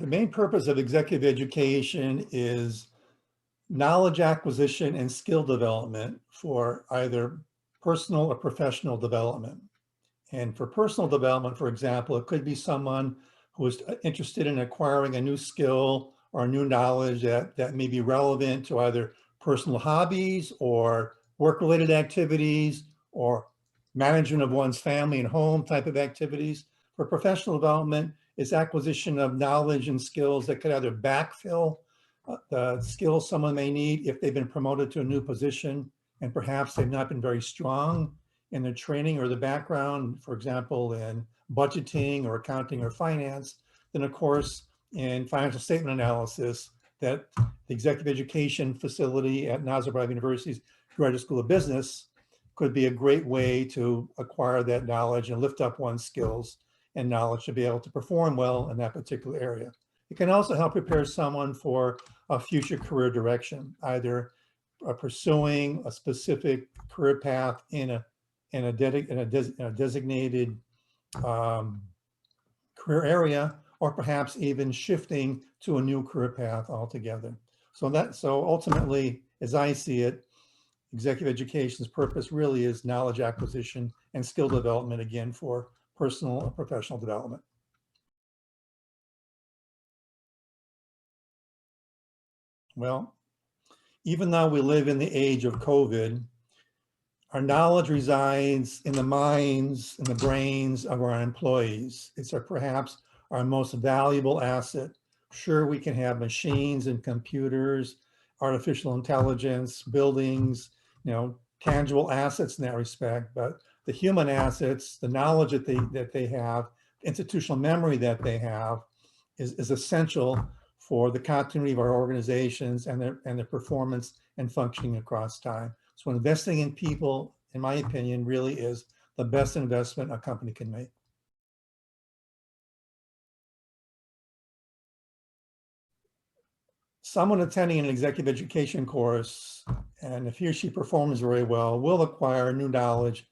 The main purpose of executive education is knowledge acquisition and skill development for either personal or professional development. And for personal development, for example, it could be someone who is interested in acquiring a new skill or new knowledge that may be relevant to either personal hobbies or work-related activities or management of one's family and home type of activities. For professional development, it's acquisition of knowledge and skills that could either backfill the skills someone may need if they've been promoted to a new position and perhaps they've not been very strong in their training or the background, for example, in budgeting or accounting or finance. Then of course, in financial statement analysis, that the executive education facility at Nazarbayev University's Graduate School of Business could be a great way to acquire that knowledge and lift up one's skills and knowledge to be able to perform well in that particular area. It can also help prepare someone for a future career direction, either pursuing a specific career path in a designated career area, or perhaps even shifting to a new career path altogether. So ultimately, as I see it, executive education's purpose really is knowledge acquisition and skill development, again, for personal and professional development. Well, even though we live in the age of COVID, our knowledge resides in the minds and the brains of our employees. It's perhaps our most valuable asset. Sure, we can have machines and computers, artificial intelligence, buildings, tangible assets in that respect, but the human assets, the knowledge that they have, institutional memory that they have is essential for the continuity of our organizations and their performance and functioning across time. So investing in people, in my opinion, really is the best investment a company can make. Someone attending an executive education course, and if he or she performs very well, will acquire new knowledge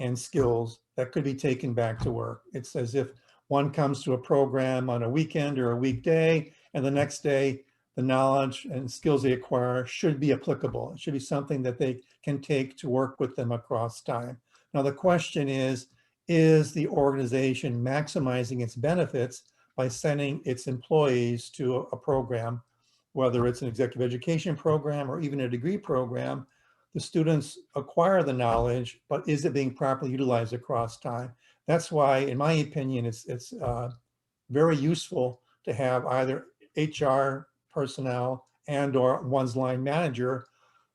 and skills that could be taken back to work. It's as if one comes to a program on a weekend or a weekday, and the next day, the knowledge and skills they acquire should be applicable. It should be something that they can take to work with them across time. Now, the question is the organization maximizing its benefits by sending its employees to a program, whether it's an executive education program or even a degree program? The students acquire the knowledge, but is it being properly utilized across time? That's why, in my opinion, it's very useful to have either HR personnel and or one's line manager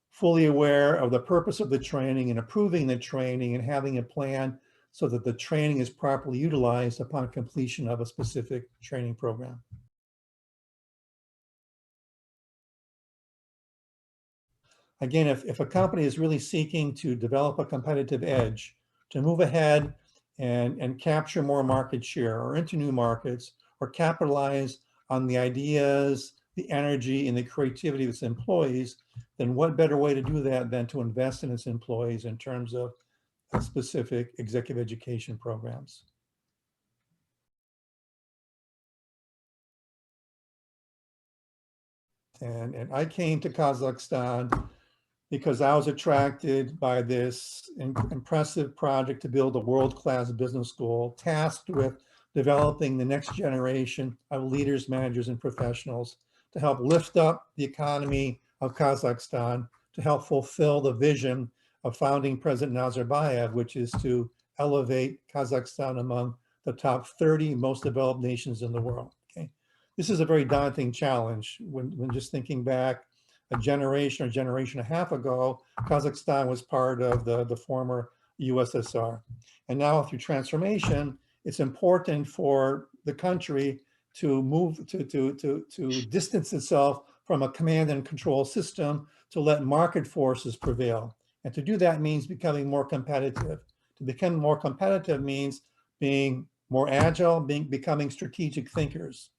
fully aware of the purpose of the training and approving the training and having a plan so that the training is properly utilized upon completion of a specific training program. Again, if a company is really seeking to develop a competitive edge, to move ahead and capture more market share or into new markets or capitalize on the ideas, the energy, and the creativity of its employees, then what better way to do that than to invest in its employees in terms of specific executive education programs? And I came to Kazakhstan because I was attracted by this impressive project to build a world-class business school tasked with developing the next generation of leaders, managers, and professionals to help lift up the economy of Kazakhstan, to help fulfill the vision of founding President Nazarbayev, which is to elevate Kazakhstan among the top 30 most developed nations in the world. Okay, this is a very daunting challenge when just thinking back a generation or generation and a half ago, Kazakhstan was part of the former USSR. And now through transformation, it's important for the country to move to distance itself from a command and control system to let market forces prevail. And to do that means becoming more competitive. To become more competitive means being more agile, becoming strategic thinkers.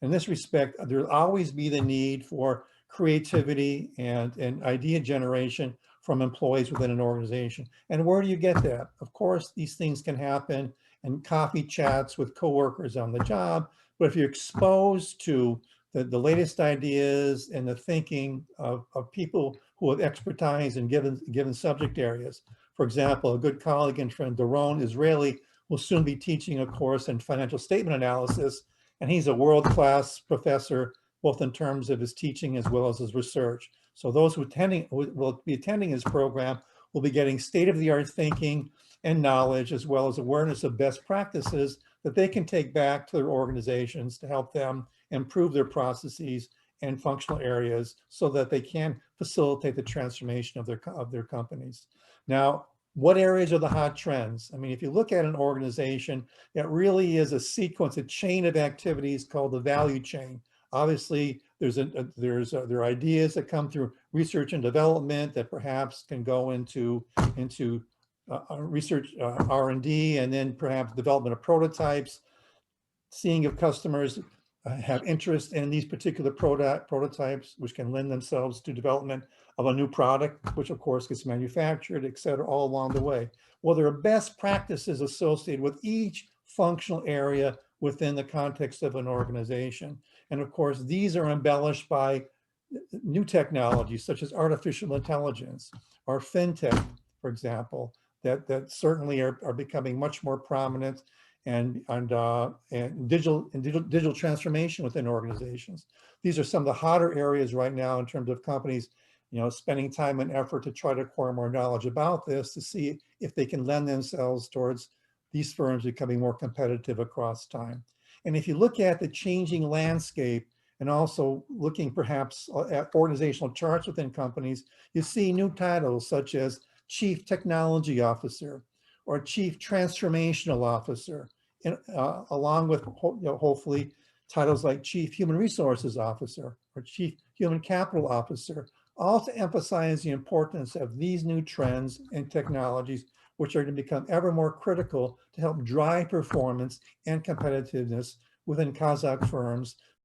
In this respect, there'll always be the need for creativity and idea generation from employees within an organization. And where do you get that? Of course, these things can happen in coffee chats with coworkers on the job, But if you're exposed to the latest ideas and the thinking of people who have expertise in given subject areas. For example, a good colleague and friend, Doron Israeli, will soon be teaching a course in financial statement analysis, and he's a world-class professor, both in terms of his teaching as well as his research. So those who will be attending his program will be getting state-of-the-art thinking and knowledge, as well as awareness of best practices that they can take back to their organizations to help them improve their processes and functional areas so that they can facilitate the transformation of their companies. Now, what areas are the hot trends? I mean, if you look at an organization, it really is a sequence, a chain of activities called the value chain. Obviously, there are ideas that come through research and development that perhaps can go into research, R&D, and then perhaps development of prototypes, seeing if customers have interest in these particular prototypes, which can lend themselves to development of a new product, which of course gets manufactured, et cetera, all along the way. Well, there are best practices associated with each functional area within the context of an organization. And of course, these are embellished by new technologies such as artificial intelligence or fintech, for example, that certainly are becoming much more prominent, and digital transformation within organizations. These are some of the hotter areas right now in terms of companies, spending time and effort to try to acquire more knowledge about this to see if they can lend themselves towards these firms becoming more competitive across time. And if you look at the changing landscape and also looking perhaps at organizational charts within companies, you see new titles such as Chief Technology Officer or Chief Transformational Officer, and, along with hopefully titles like Chief Human Resources Officer or Chief Human Capital Officer, all to emphasize the importance of these new trends and technologies, which are going to become ever more critical to help drive performance and competitiveness within Kazakh firms